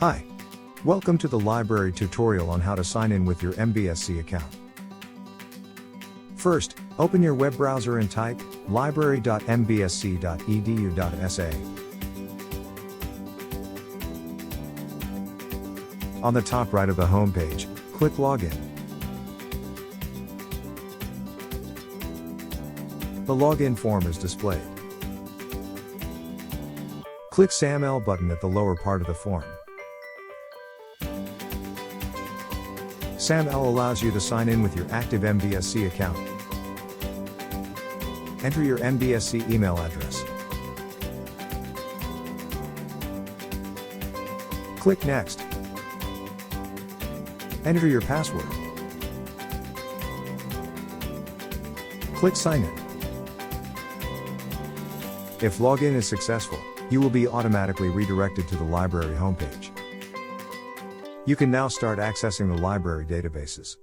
Hi. Welcome to the library tutorial on how to sign in with your MBSC account. First, open your web browser and type library.mbsc.edu.sa. On the top right of the home page, click Login. The login form is displayed. Click SAML button at the lower part of the form. SAML allows you to sign in with your active MBSC account. Enter your MBSC email address. Click Next. Enter your password. Click Sign In. If login is successful, you will be automatically redirected to the library homepage. You can now start accessing the library databases.